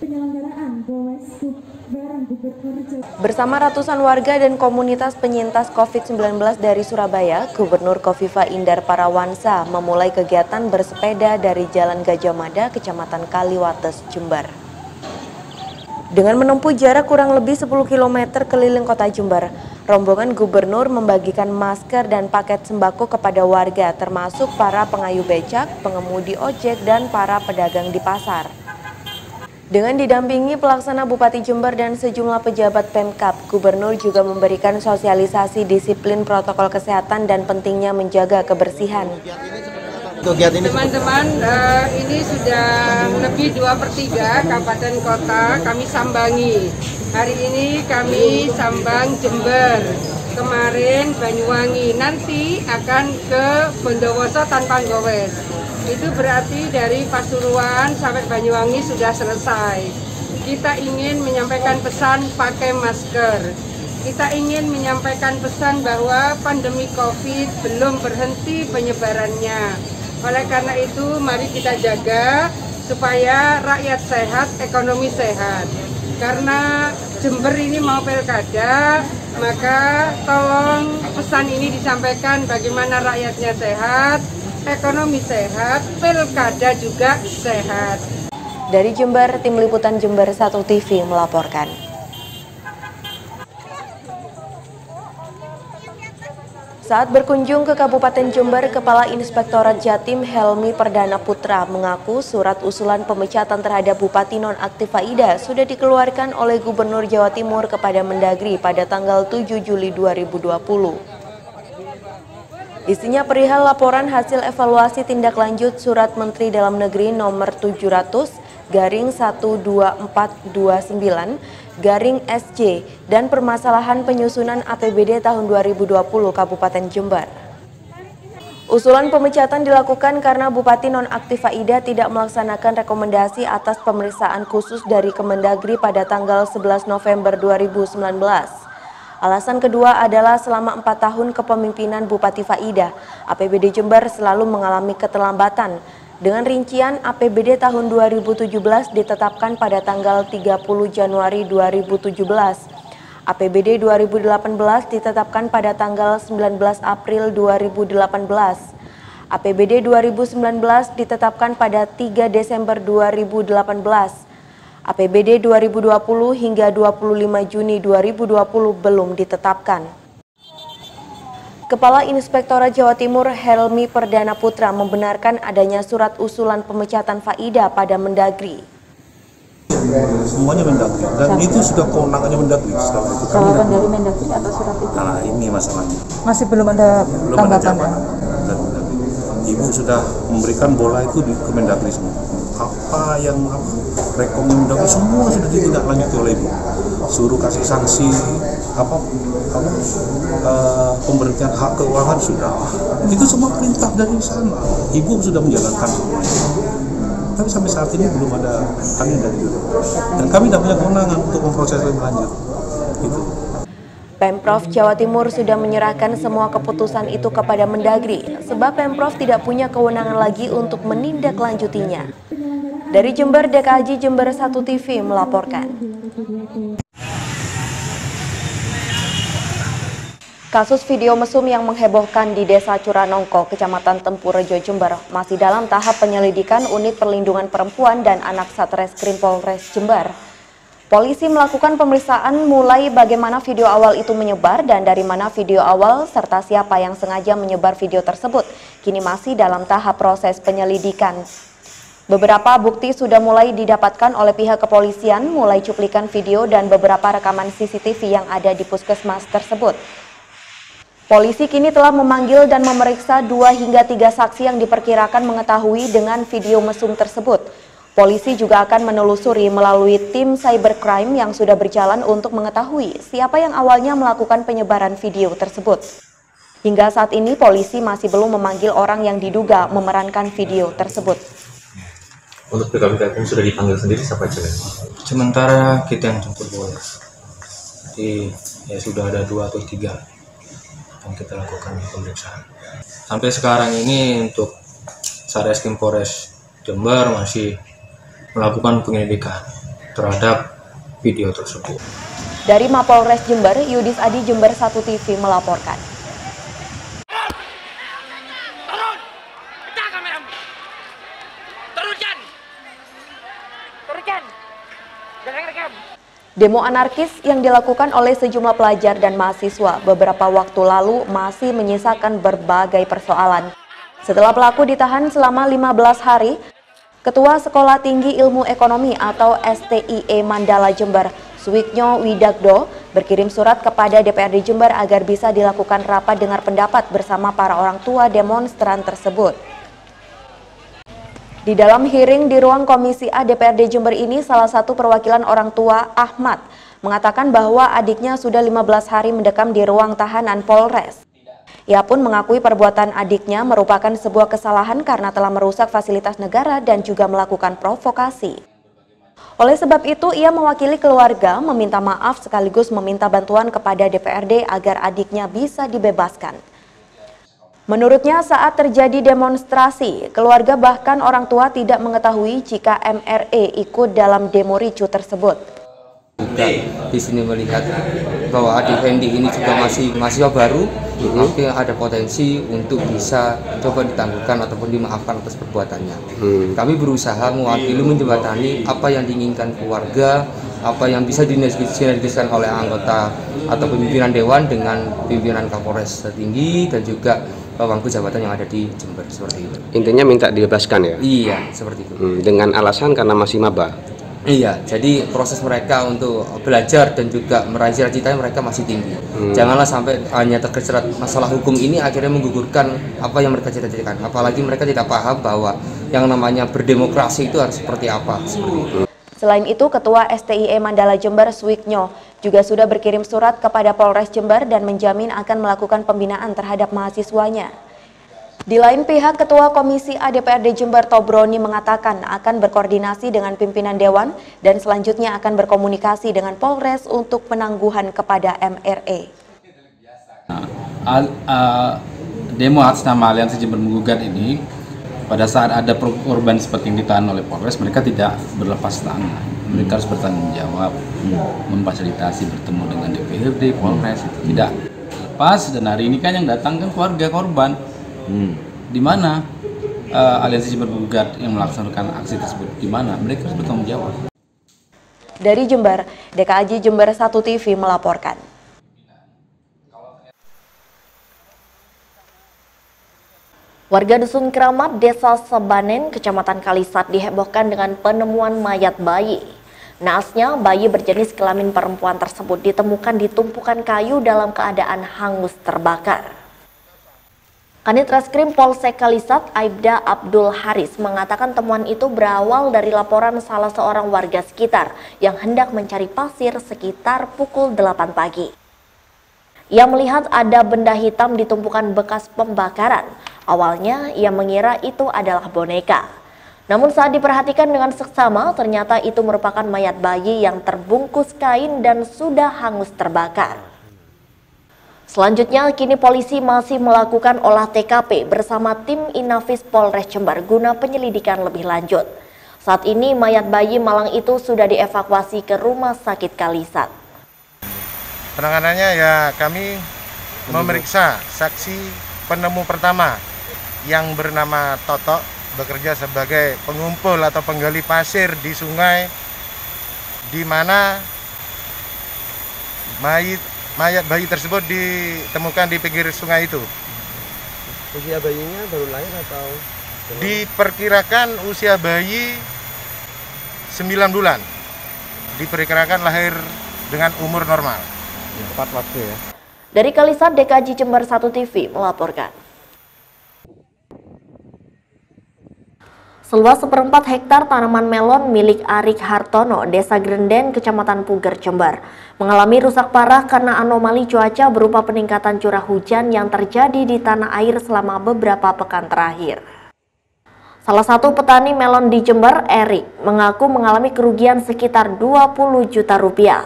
penyelenggaraan Gowes bareng Gubernur Jawa. Bersama ratusan warga dan komunitas penyintas COVID-19 dari Surabaya, Gubernur Khofifah Indar Parawansa memulai kegiatan bersepeda dari Jalan Gajah Mada, Kecamatan Kaliwates, Jember. Dengan menempuh jarak kurang lebih 10 km keliling kota Jember, rombongan gubernur membagikan masker dan paket sembako kepada warga, termasuk para pengayuh becak, pengemudi ojek, dan para pedagang di pasar. Dengan didampingi pelaksana Bupati Jember dan sejumlah pejabat Pemkab, Gubernur juga memberikan sosialisasi disiplin protokol kesehatan dan pentingnya menjaga kebersihan. Teman-teman, ini sudah lebih 2/3 kabupaten kota kami sambangi. Hari ini kami sambang Jember, kemarin Banyuwangi, nanti akan ke Bondowoso tanpa Gowes. Itu berarti dari Pasuruan sampai Banyuwangi sudah selesai. Kita ingin menyampaikan pesan pakai masker. Kita ingin menyampaikan pesan bahwa pandemi COVID belum berhenti penyebarannya. Oleh karena itu, mari kita jaga supaya rakyat sehat, ekonomi sehat. Karena Jember ini mau pilkada, maka tolong pesan ini disampaikan bagaimana rakyatnya sehat, ekonomi sehat, pilkada juga sehat. Dari Jember, Tim Liputan Jember 1 TV melaporkan. Saat berkunjung ke Kabupaten Jember, Kepala Inspektorat Jatim Helmi Perdana Putra mengaku surat usulan pemecatan terhadap Bupati Nonaktif Aida sudah dikeluarkan oleh Gubernur Jawa Timur kepada Mendagri pada tanggal 7 Juli 2020. Isinya perihal laporan hasil evaluasi tindak lanjut Surat Menteri Dalam Negeri nomor 700/12429/SJ dan permasalahan penyusunan APBD tahun 2020 Kabupaten Jember. Usulan pemecatan dilakukan karena Bupati Nonaktif Aida tidak melaksanakan rekomendasi atas pemeriksaan khusus dari Kemendagri pada tanggal 11 November 2019. Alasan kedua adalah selama 4 tahun kepemimpinan Bupati Faida, APBD Jember selalu mengalami keterlambatan. Dengan rincian APBD tahun 2017 ditetapkan pada tanggal 30 Januari 2017. APBD 2018 ditetapkan pada tanggal 19 April 2018. APBD 2019 ditetapkan pada 3 Desember 2018. APBD 2020 hingga 25 Juni 2020 belum ditetapkan. Kepala Inspektorat Jawa Timur Helmi Perdana Putra membenarkan adanya surat usulan pemecatan Faida pada Mendagri. Semuanya Mendagri dan itu sudah kewenangannya Mendagri. Jawaban dari Mendagri atau surat itu? Nah ini masalahnya. Masih belum ada tanggapan. Ibu sudah memberikan bola itu ke Mendagri semua. Apa yang rekomendasi semua sudah ditindaklanjuti oleh Ibu. Suruh kasih sanksi pemberhentian hak keuangan sudah. Itu semua perintah dari sana. Ibu sudah menjalankan semuanya. Tapi sampai saat ini belum ada kami dari itu. Dan kami tidak punya kewenangan untuk memproses lebih lanjut. Gitu. Pemprov Jawa Timur sudah menyerahkan semua keputusan itu kepada Mendagri, sebab Pemprov tidak punya kewenangan lagi untuk menindaklanjutinya. Dari Jember, DKJ Jember 1 TV melaporkan. Kasus video mesum yang menghebohkan di Desa Curanongko, Kecamatan Tempurejo, Jember masih dalam tahap penyelidikan Unit Perlindungan Perempuan dan Anak Satreskrim Polres Jember. Polisi melakukan pemeriksaan mulai bagaimana video awal itu menyebar dan dari mana video awal serta siapa yang sengaja menyebar video tersebut. Kini masih dalam tahap proses penyelidikan. Beberapa bukti sudah mulai didapatkan oleh pihak kepolisian, mulai cuplikan video dan beberapa rekaman CCTV yang ada di puskesmas tersebut. Polisi kini telah memanggil dan memeriksa 2 hingga 3 saksi yang diperkirakan mengetahui dengan video mesum tersebut. Polisi juga akan menelusuri melalui tim cybercrime yang sudah berjalan untuk mengetahui siapa yang awalnya melakukan penyebaran video tersebut. Hingga saat ini polisi masih belum memanggil orang yang diduga memerankan video tersebut. Untuk BKB sudah dipanggil sendiri siapa aja? Sementara kita yang jemput bola. Jadi ya sudah ada 2 atau 3 yang kita lakukan pemeriksaan. Sampai sekarang ini untuk Satreskrim Polres Jember masih melakukan penyelidikan. terhadap video tersebut. Dari Mapolres Jember, Yudis Adi, Jember 1 TV melaporkan. Demo anarkis yang dilakukan oleh sejumlah pelajar dan mahasiswa beberapa waktu lalu masih menyisakan berbagai persoalan. Setelah pelaku ditahan selama 15 hari, Ketua Sekolah Tinggi Ilmu Ekonomi atau STIE Mandala Jember, Suwiknyo Widagdo, berkirim surat kepada DPRD Jember agar bisa dilakukan rapat dengar pendapat bersama para orang tua demonstran tersebut. Di dalam hearing di ruang Komisi A DPRD Jember ini, salah satu perwakilan orang tua, Ahmad, mengatakan bahwa adiknya sudah 15 hari mendekam di ruang tahanan Polres. Ia pun mengakui perbuatan adiknya merupakan sebuah kesalahan karena telah merusak fasilitas negara dan juga melakukan provokasi. Oleh sebab itu, ia mewakili keluarga meminta maaf sekaligus meminta bantuan kepada DPRD agar adiknya bisa dibebaskan. Menurutnya, saat terjadi demonstrasi, keluarga bahkan orang tua tidak mengetahui jika MRE ikut dalam demo ricu tersebut. Juga di sini melihat bahwa adik Hendy ini juga masih mahasiswa baru, tapi ada potensi untuk bisa coba ditangguhkan ataupun dimaafkan atas perbuatannya. Kami berusaha mewakili menjembatani apa yang diinginkan keluarga, apa yang bisa disinergiskan oleh anggota atau pimpinan dewan dengan pimpinan Kapolres tertinggi dan juga pemangku jabatan yang ada di Jember, seperti itu. Intinya minta dibebaskan ya? Iya, seperti itu. Dengan alasan karena masih maba? Iya, jadi proses mereka untuk belajar dan juga meraih cita-citanya mereka masih tinggi. Janganlah sampai hanya terjerat masalah hukum ini akhirnya menggugurkan apa yang mereka cita-citakan. Apalagi mereka tidak paham bahwa yang namanya berdemokrasi itu harus seperti apa. Seperti itu. Selain itu, Ketua STIE Mandala Jember, Suwiknyo, juga sudah berkirim surat kepada Polres Jember dan menjamin akan melakukan pembinaan terhadap mahasiswanya. Di lain pihak, Ketua Komisi A DPRD Jember, Tobroni, mengatakan akan berkoordinasi dengan pimpinan Dewan dan selanjutnya akan berkomunikasi dengan Polres untuk penangguhan kepada MRE. Demo atas nama Aliansi Jember Menggugat ini, pada saat ada korban seperti yang ditahan oleh Polres, mereka tidak berlepas tangan. Mereka harus bertanggung jawab, memfasilitasi bertemu dengan DPRD, Polres, itu tidak lepas. Dan hari ini kan yang datang kan keluarga korban. Di mana Aliansi Jember Menggugat yang melaksanakan aksi tersebut? Di mana? Mereka harus bertanggung jawab. Dari Jember, DKAJ Jember 1 TV melaporkan. Warga Dusun Keramat, Desa Sebanen, Kecamatan Kalisat dihebohkan dengan penemuan mayat bayi. Naasnya, bayi berjenis kelamin perempuan tersebut ditemukan di tumpukan kayu dalam keadaan hangus terbakar. Kanit Reskrim Polsek Kalisat, Aibda Abdul Haris, mengatakan temuan itu berawal dari laporan salah seorang warga sekitar yang hendak mencari pasir sekitar pukul 8 pagi. Ia melihat ada benda hitam di tumpukan bekas pembakaran. Awalnya ia mengira itu adalah boneka. Namun saat diperhatikan dengan seksama, ternyata itu merupakan mayat bayi yang terbungkus kain dan sudah hangus terbakar. Selanjutnya, kini polisi masih melakukan olah TKP bersama tim Inafis Polres Jember guna penyelidikan lebih lanjut. Saat ini mayat bayi malang itu sudah dievakuasi ke Rumah Sakit Kalisat. Penanganannya ya kami memeriksa saksi penemu pertama yang bernama Toto, bekerja sebagai pengumpul atau penggali pasir di sungai, di mana mayat bayi tersebut ditemukan di pinggir sungai itu. Usia bayinya baru lahir atau? Diperkirakan usia bayi 9 bulan. Diperkirakan lahir dengan umur normal. Tepat waktu ya. Dari Kalisat, DKAJ Jember 1 TV melaporkan. Seluas 1/4 hektar tanaman melon milik Arik Hartono, Desa Grenden, Kecamatan Puger, Jember, mengalami rusak parah karena anomali cuaca berupa peningkatan curah hujan yang terjadi di tanah air selama beberapa pekan terakhir. Salah satu petani melon di Jember, Erik, mengaku mengalami kerugian sekitar 20 juta rupiah.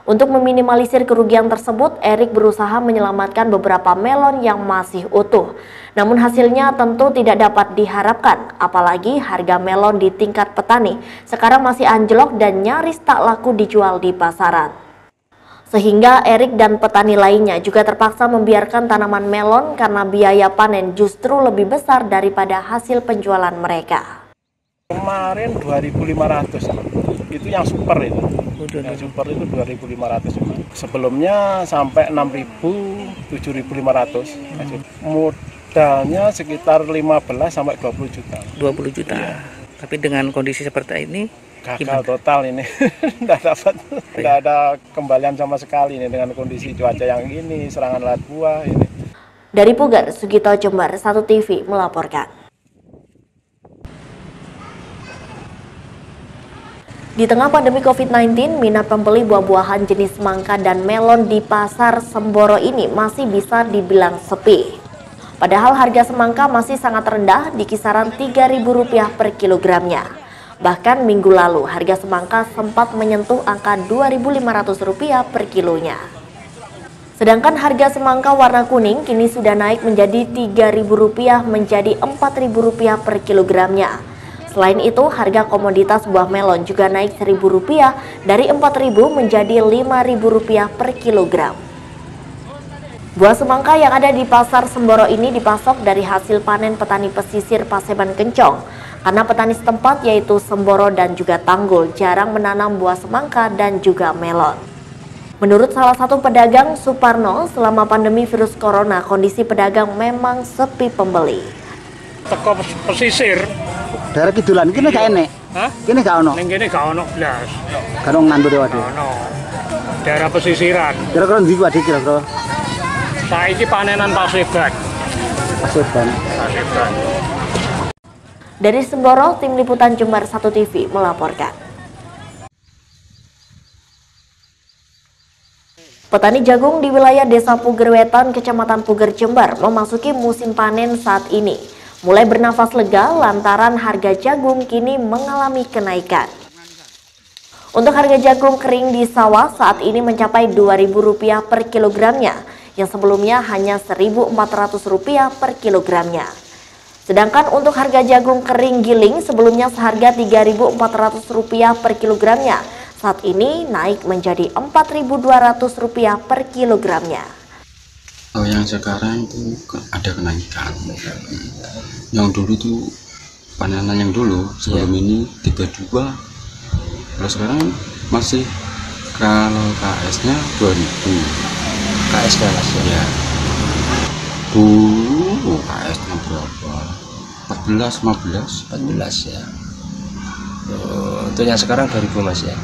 Untuk meminimalisir kerugian tersebut, Erik berusaha menyelamatkan beberapa melon yang masih utuh. Namun hasilnya tentu tidak dapat diharapkan, apalagi harga melon di tingkat petani sekarang masih anjlok dan nyaris tak laku dijual di pasaran. Sehingga Erik dan petani lainnya juga terpaksa membiarkan tanaman melon karena biaya panen justru lebih besar daripada hasil penjualan mereka. Kemarin 2.500, itu yang super itu. Yang super itu 2.500. Sebelumnya sampai 6.000, 7.500. Modalnya sekitar 15 sampai 20 juta. 20 juta. Iya. Tapi dengan kondisi seperti ini gagal total ini. Tidak ada kembalian sama sekali ini dengan kondisi cuaca yang ini, serangan lalat buah ini. Dari Pugar, Sugito, Jember, 1 TV melaporkan. Di tengah pandemi COVID-19, minat pembeli buah-buahan jenis mangga dan melon di pasar Semboro ini masih bisa dibilang sepi. Padahal harga semangka masih sangat rendah di kisaran Rp3.000 per kilogramnya. Bahkan minggu lalu harga semangka sempat menyentuh angka Rp2.500 per kilonya. Sedangkan harga semangka warna kuning kini sudah naik menjadi Rp3.000 menjadi Rp4.000 per kilogramnya. Selain itu, harga komoditas buah melon juga naik Rp1.000 dari Rp4.000 menjadi Rp5.000 per kilogram. Buah semangka yang ada di pasar Semboro ini dipasok dari hasil panen petani pesisir Paseban Kencong, karena petani setempat yaitu Semboro dan juga Tanggul jarang menanam buah semangka dan juga melon. Menurut salah satu pedagang, Suparno, selama pandemi virus corona, kondisi pedagang memang sepi pembeli. Teko pesisir. Daerah kidulan kene gak enek. Hah? Kene gak ono. Ning kene gak ono blas. Gak ono nandur wae. Ono. Daerah pesisiran. Kira-kira ndi wae kira-kira? Saiki panenan Paseban. Paseban. Paseban. Dari Semboro, tim liputan Jember 1 TV melaporkan. Petani jagung di wilayah Desa Puger Wetan, Kecamatan Puger, Jember memasuki musim panen saat ini. Mulai bernafas lega lantaran harga jagung kini mengalami kenaikan. Untuk harga jagung kering di sawah saat ini mencapai Rp2.000 per kilogramnya, yang sebelumnya hanya Rp1.400 per kilogramnya. Sedangkan untuk harga jagung kering giling sebelumnya seharga Rp3.400 per kilogramnya, saat ini naik menjadi Rp4.200 per kilogramnya. Yang sekarang itu ada kenaikan. Yang dulu tuh panenan yang dulu sebelum ini 32. Kalau sekarang masih kalau KS-nya 2.000. KS-nya mas ya. Dulu KS-nya berapa? 14, 15 ya. Untuk yang sekarang 2.000 mas ya.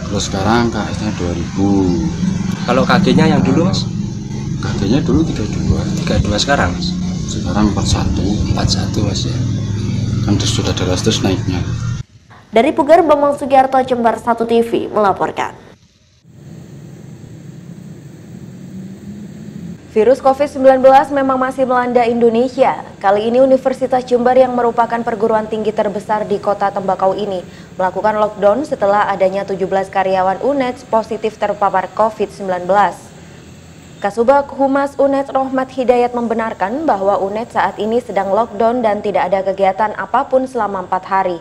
Kalau sekarang KS-nya 2.000. Kalau KG-nya yang dulu mas? KG-nya dulu 32 sekarang mas? Sekarang 41 mas ya. Kan sudah drastis naiknya. Dari Pugar, Bambang Sugiarto, Jember 1 TV melaporkan. Virus COVID-19 memang masih melanda Indonesia. Kali ini Universitas Jember yang merupakan perguruan tinggi terbesar di kota tembakau ini melakukan lockdown setelah adanya 17 karyawan UNED positif terpapar COVID-19. Kasubag Humas UNED Rohmat Hidayat membenarkan bahwa UNED saat ini sedang lockdown dan tidak ada kegiatan apapun selama 4 hari.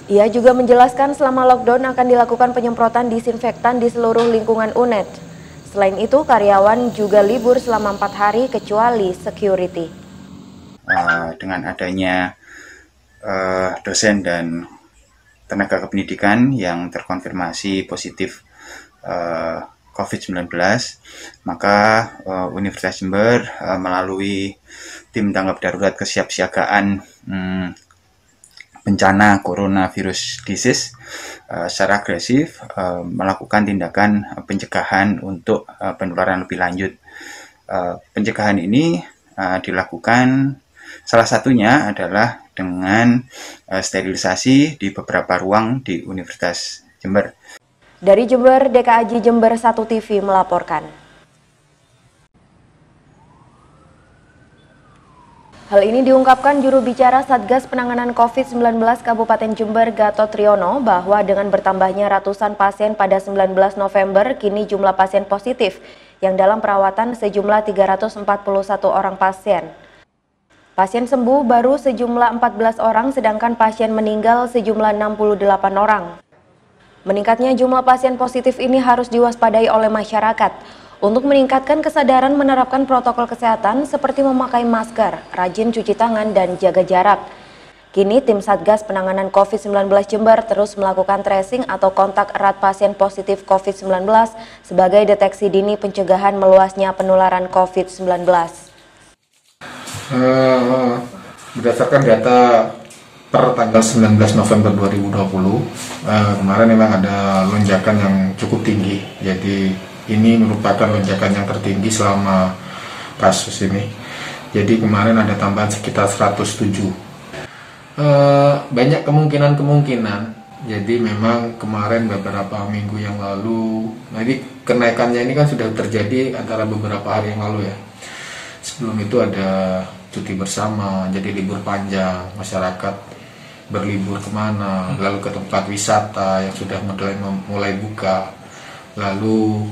Ia juga menjelaskan selama lockdown akan dilakukan penyemprotan disinfektan di seluruh lingkungan UNED. Selain itu, karyawan juga libur selama 4 hari kecuali security. Dengan adanya dosen dan tenaga kependidikan yang terkonfirmasi positif COVID-19, maka Universitas Jember melalui tim tanggap darurat kesiapsiagaan bencana coronavirus disease secara agresif melakukan tindakan pencegahan untuk penularan lebih lanjut. Pencegahan ini dilakukan salah satunya adalah dengan sterilisasi di beberapa ruang di Universitas Jember. Dari Jember, DKAJ Jember 1 TV melaporkan. Hal ini diungkapkan juru bicara Satgas Penanganan COVID-19 Kabupaten Jember Gatot Triyono bahwa dengan bertambahnya ratusan pasien pada 19 November, kini jumlah pasien positif yang dalam perawatan sejumlah 341 orang pasien. Pasien sembuh baru sejumlah 14 orang, sedangkan pasien meninggal sejumlah 68 orang. Meningkatnya jumlah pasien positif ini harus diwaspadai oleh masyarakat. Untuk meningkatkan kesadaran menerapkan protokol kesehatan seperti memakai masker, rajin cuci tangan, dan jaga jarak. Kini tim Satgas Penanganan COVID-19 Jember terus melakukan tracing atau kontak erat pasien positif COVID-19 sebagai deteksi dini pencegahan meluasnya penularan COVID-19. Berdasarkan data per tanggal 19 November 2020, kemarin memang ada lonjakan yang cukup tinggi. Jadi ini merupakan lonjakan yang tertinggi selama kasus ini. Jadi kemarin ada tambahan sekitar 107. Banyak kemungkinan. Jadi memang kemarin beberapa minggu yang lalu, jadi kenaikannya ini kan sudah terjadi antara beberapa hari yang lalu ya. Sebelum itu ada cuti bersama, jadi libur panjang, masyarakat berlibur kemana, lalu ke tempat wisata yang sudah mulai buka. Lalu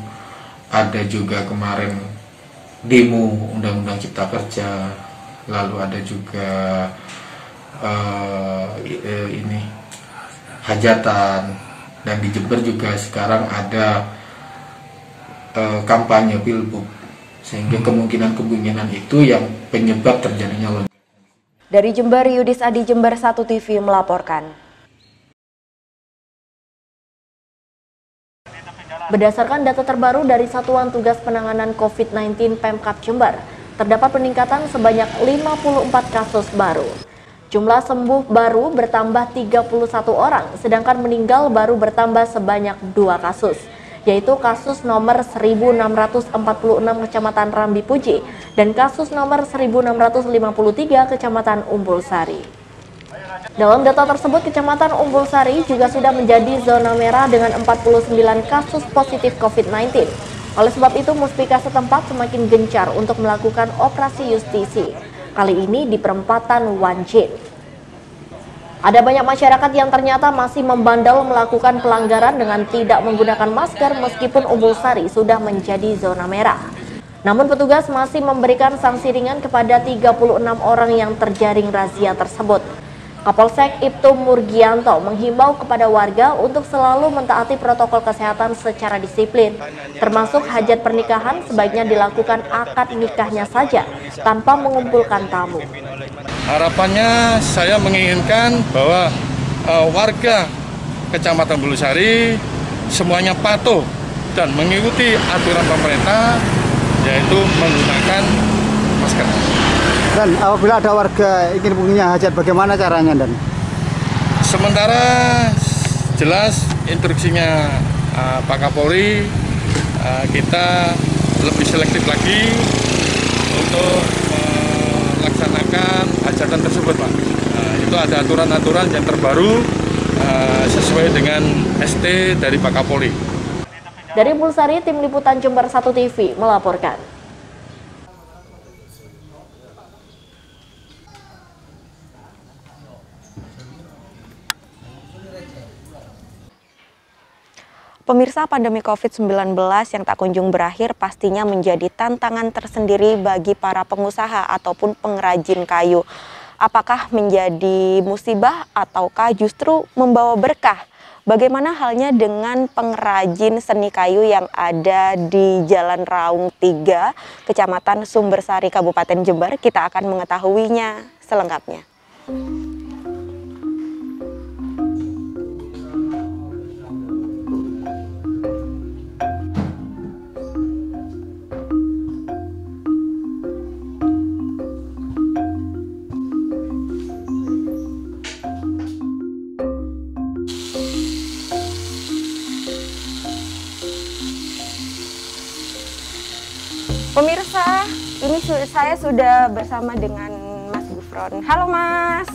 ada juga kemarin demo Undang-Undang Cipta Kerja, lalu ada juga ini hajatan, dan di Jember juga sekarang ada kampanye pilbub, sehingga kemungkinan itu yang penyebab terjadinya lonjakan. Dari Jember, Yudis Adi, Jember 1 TV melaporkan. Berdasarkan data terbaru dari Satuan Tugas Penanganan COVID-19 Pemkab Jember, terdapat peningkatan sebanyak 54 kasus baru. Jumlah sembuh baru bertambah 31 orang, sedangkan meninggal baru bertambah sebanyak 2 kasus, yaitu kasus nomor 1646 Kecamatan Rambi Puji dan kasus nomor 1653 Kecamatan Umbul Sari. Dalam data tersebut, Kecamatan Umbul Sari juga sudah menjadi zona merah dengan 49 kasus positif COVID-19. Oleh sebab itu, Muspika setempat semakin gencar untuk melakukan operasi justisi, kali ini di perempatan Wanjin. Ada banyak masyarakat yang ternyata masih membandel melakukan pelanggaran dengan tidak menggunakan masker meskipun Umbul Sari sudah menjadi zona merah. Namun petugas masih memberikan sanksi ringan kepada 36 orang yang terjaring razia tersebut. Kapolsek Ibtu Murgianto menghimbau kepada warga untuk selalu mentaati protokol kesehatan secara disiplin, termasuk hajat pernikahan sebaiknya dilakukan akad nikahnya saja tanpa mengumpulkan tamu. Harapannya saya menginginkan bahwa warga Kecamatan Bulusari semuanya patuh dan mengikuti aturan pemerintah, yaitu menggunakan masker. Dan apabila ada warga ingin punya hajat, bagaimana caranya, Dan? Sementara jelas instruksinya Pak Kapolri, kita lebih selektif lagi untuk melaksanakan hajatan tersebut, Pak. Itu ada aturan-aturan yang terbaru sesuai dengan ST dari Pak Kapolri. Dari Bulsari, Tim Liputan Jember 1 TV melaporkan. Pemirsa, pandemi COVID-19 yang tak kunjung berakhir pastinya menjadi tantangan tersendiri bagi para pengusaha ataupun pengrajin kayu. Apakah menjadi musibah ataukah justru membawa berkah? Bagaimana halnya dengan pengrajin seni kayu yang ada di Jalan Raung 3, Kecamatan Sumbersari, Kabupaten Jember? Kita akan mengetahuinya selengkapnya. Pemirsa, ini saya sudah bersama dengan Mas Gufron. Halo Mas,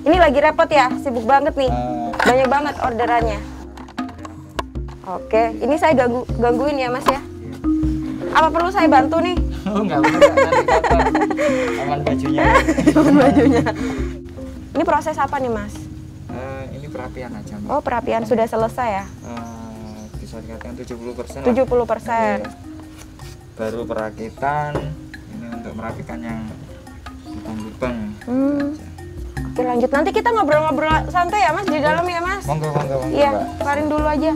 ini lagi repot ya, sibuk banget nih, banyak banget orderannya. Oke, ini saya gangguin ya Mas ya. Apa perlu saya bantu nih? Oh, enggak bener, nanti kotor. Aman bajunya. Aman bajunya. Ini proses apa nih, Mas? Ini perapian aja, Mbak. Oh, perapian sudah selesai ya? Bisa dikatakan 70%. 70%. Baru perakitan. Ini untuk merapikan yang lubang-lubang. Oke, lanjut. Nanti kita ngobrol-ngobrol santai ya, Mas, di dalam ya, Mas? Monggo. Iya, kelarin dulu aja.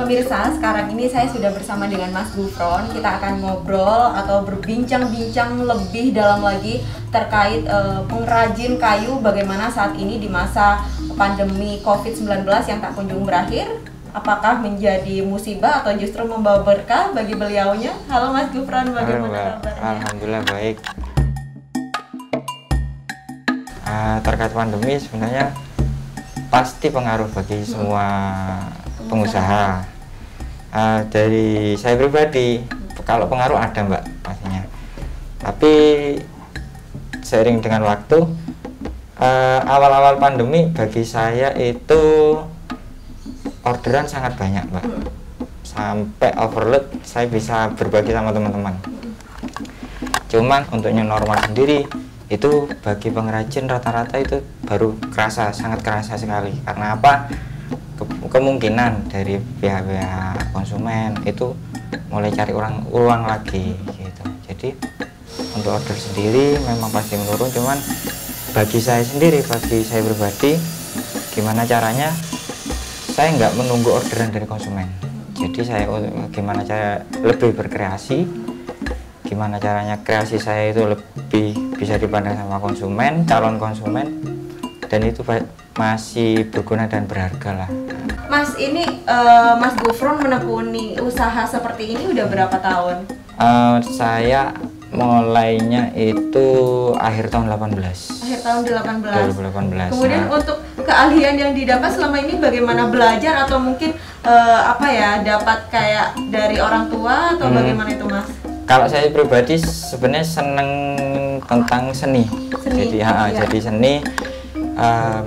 Pemirsa, sekarang ini saya sudah bersama dengan Mas Gufron. Kita akan ngobrol atau berbincang-bincang lebih dalam lagi terkait pengrajin kayu, bagaimana saat ini di masa pandemi COVID-19 yang tak kunjung berakhir. Apakah menjadi musibah atau justru membawa berkah bagi beliaunya? Halo Mas Gufron, bagaimana kabarnya? Alhamdulillah baik. Terkait pandemi sebenarnya pasti pengaruh bagi semua pengusaha. Dari saya pribadi, kalau pengaruh ada Mbak pastinya. Tapi seiring dengan waktu, awal-awal pandemi bagi saya itu orderan sangat banyak Mbak. Sampai overload, saya bisa berbagi sama teman-teman. Cuman untuk new normal sendiri, itu bagi pengrajin rata-rata itu baru kerasa, sangat kerasa sekali. Karena apa? Kemungkinan dari pihak-pihak konsumen itu mulai cari uang lagi gitu. Jadi untuk order sendiri memang pasti menurun, cuman bagi saya sendiri, bagi saya pribadi, gimana caranya saya nggak menunggu orderan dari konsumen. Jadi saya gimana cara lebih berkreasi, gimana caranya kreasi saya itu lebih bisa dipandang sama konsumen, calon konsumen, dan itu masih berguna dan berharga lah. Mas, ini Mas Gufron menekuni usaha seperti ini udah berapa tahun? Saya mulainya itu akhir tahun 18. Akhir tahun 2018. Kemudian untuk keahlian yang didapat selama ini bagaimana, belajar atau mungkin dapat kayak dari orang tua atau bagaimana itu Mas? Kalau saya pribadi sebenarnya seneng tentang seni. Jadi jadi seni.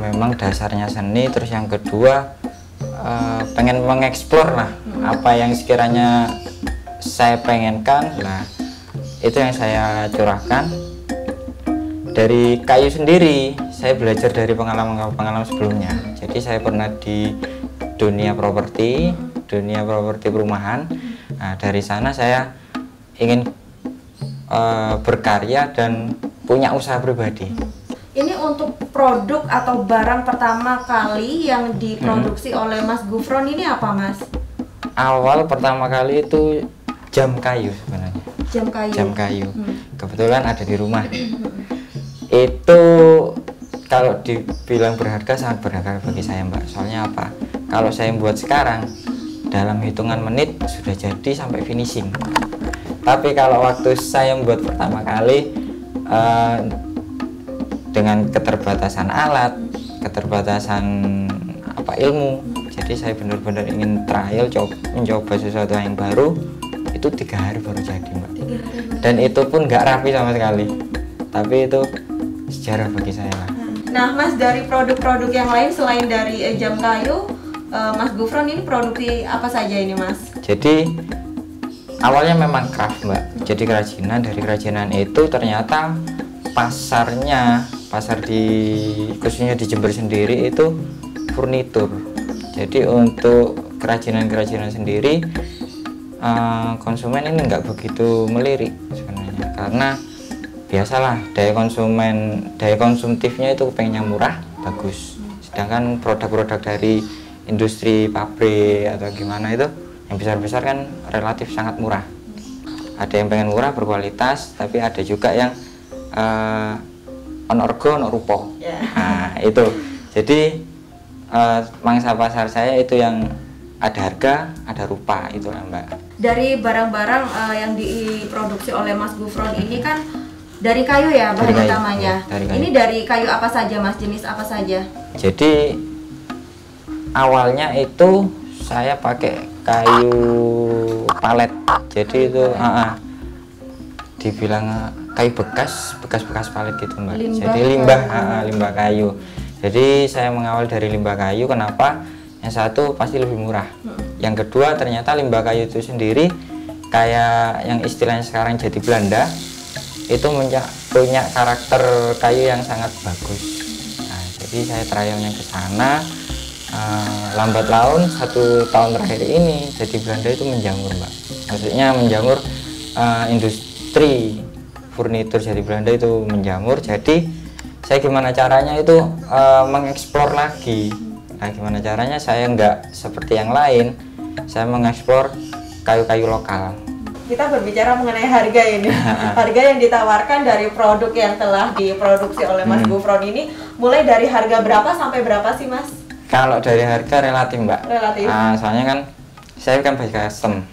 Memang dasarnya seni, terus yang kedua pengen mengeksplor lah apa yang sekiranya saya pengenkan. Nah, itu yang saya curahkan. Dari kayu sendiri saya belajar dari pengalaman sebelumnya. Jadi saya pernah di dunia properti perumahan. Nah, dari sana saya ingin berkarya dan punya usaha pribadi. Ini untuk produk atau barang pertama kali yang diproduksi oleh Mas Gufron ini apa Mas? Awal pertama kali itu jam kayu sebenarnya. Jam kayu. Kebetulan ada di rumah. Itu kalau dibilang berharga, sangat berharga bagi saya Mbak. Soalnya apa? Kalau saya buat sekarang, dalam hitungan menit sudah jadi sampai finishing. Tapi kalau waktu saya membuat pertama kali, dengan keterbatasan alat, keterbatasan ilmu, jadi saya benar-benar ingin trial, mencoba sesuatu yang baru. Itu 3 hari baru jadi Mbak. Dan itu pun nggak rapi sama sekali, tapi itu sejarah bagi saya lah. Nah Mas, dari produk-produk yang lain selain dari jam kayu, Mas Gufron ini produksi apa saja ini Mas? Jadi awalnya memang craft Mbak, jadi kerajinan. Dari kerajinan itu ternyata pasar khususnya di Jember sendiri itu furnitur. Jadi untuk kerajinan sendiri konsumen ini nggak begitu melirik sebenarnya, karena biasalah daya konsumtifnya itu pengennya murah, bagus. Sedangkan produk-produk dari industri pabrik atau gimana itu yang besar-besar kan relatif sangat murah. Ada yang pengen murah berkualitas, tapi ada juga yang ono rego ono rupo. Nah itu jadi mangsa pasar saya itu yang ada harga, ada rupa, itulah Mbak. Dari barang-barang yang diproduksi oleh Mas Gufron ini kan Dari kayu ya bahan Dari kayu, utamanya. ya, dari kayu. Ini dari kayu apa saja Mas? Jenis apa saja? Jadi awalnya itu saya pakai kayu palet. Jadi itu dibilang kayu bekas palet gitu Mbak. Jadi limbah kayu. Jadi saya mengawal dari limbah kayu. Kenapa? Yang satu pasti lebih murah. Yang kedua ternyata limbah kayu itu sendiri kayak yang istilahnya sekarang jadi Belanda, itu punya karakter kayu yang sangat bagus. Nah, jadi saya trialnya ke sana, lambat laun 1 tahun terakhir ini jadi Belanda itu menjamur Mbak. Maksudnya menjamur industri furnitur jadi Belanda itu menjamur. Jadi saya gimana caranya itu mengeksplor lagi. Nah, gimana caranya saya nggak seperti yang lain, saya mengeksplor kayu-kayu lokal. Kita berbicara mengenai harga ini. Harga yang ditawarkan dari produk yang telah diproduksi oleh Mas Gufron ini mulai dari harga berapa sampai berapa sih Mas? Kalau dari harga relatif Mbak. Relatif. Soalnya kan saya kan by custom,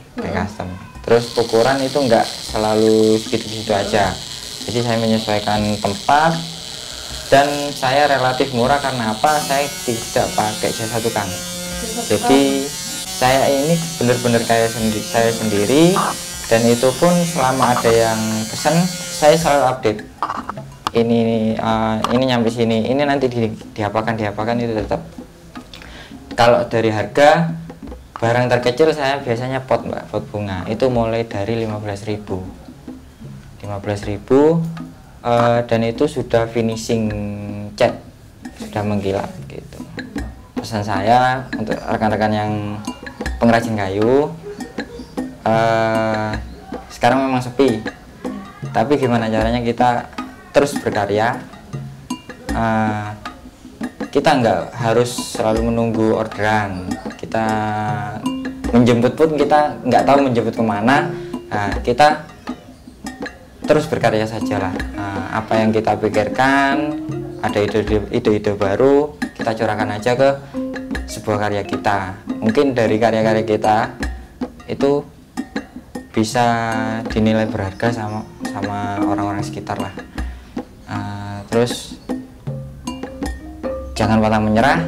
Terus ukuran itu nggak selalu segitu-segitu aja. Jadi saya menyesuaikan tempat dan saya relatif murah karena apa? Saya tidak pakai jasa tukang. Jadi saya ini benar-benar kayak saya sendiri. Dan itu pun selama ada yang pesan, saya selalu update. Ini nyampe sini, ini nanti diapakan itu tetap. Kalau dari harga, barang terkecil saya biasanya pot Mbak, pot bunga. Itu mulai dari 15.000. 15.000 dan itu sudah finishing cat, sudah mengkilap gitu. Pesan saya untuk rekan-rekan yang pengrajin kayu, sekarang memang sepi, tapi gimana caranya kita terus berkarya. Kita nggak harus selalu menunggu orderan, kita menjemput pun kita nggak tahu menjemput kemana. Kita terus berkarya sajalah. Apa yang kita pikirkan, ada ide-ide baru, kita curahkan aja ke sebuah karya kita. Mungkin dari karya-karya kita itu bisa dinilai berharga sama orang-orang sekitar lah. Terus jangan pantang menyerah,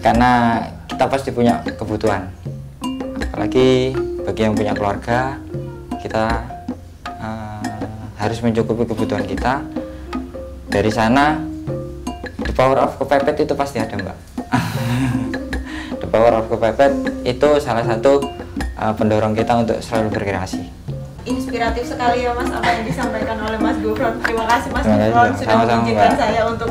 karena kita pasti punya kebutuhan. Apalagi bagi yang punya keluarga, kita harus mencukupi kebutuhan kita. Dari sana, the power of kepepet itu pasti ada Mbak. The power of kepepet itu salah satu pendorong kita untuk selalu berkreasi. Inspiratif sekali ya Mas apa yang disampaikan oleh Mas Gufron. Terima kasih Mas Gufron sudah mengizinkan saya untuk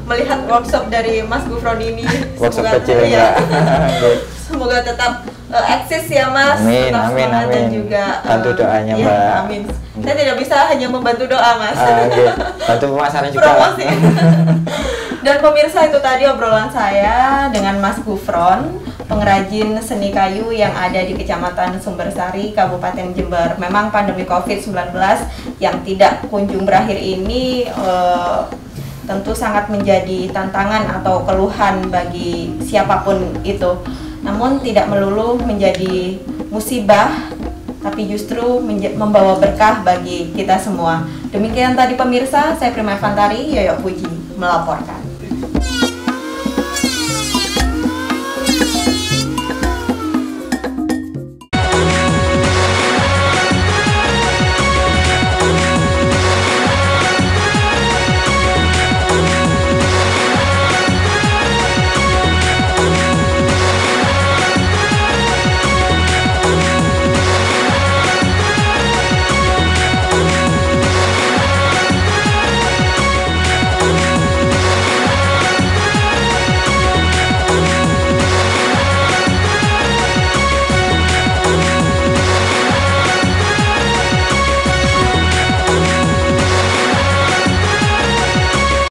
melihat workshop dari Mas Gufron ini. Workshop kecil ya. Semoga tetap eksis ya Mas. Amin, amin, amin. Dan juga bantu doanya ya, Mbak. Amin. Saya tidak bisa hanya membantu doa Mas. Bantu pemasaran juga. Promosi. Dan pemirsa, itu tadi obrolan saya dengan Mas Gufron, pengrajin seni kayu yang ada di Kecamatan Sumbersari, Kabupaten Jember. Memang pandemi COVID-19 yang tidak kunjung berakhir ini tentu sangat menjadi tantangan atau keluhan bagi siapapun itu. Namun tidak melulu menjadi musibah, tapi justru membawa berkah bagi kita semua. Demikian tadi pemirsa, saya Prima Fantari, Yoyo Puji melaporkan.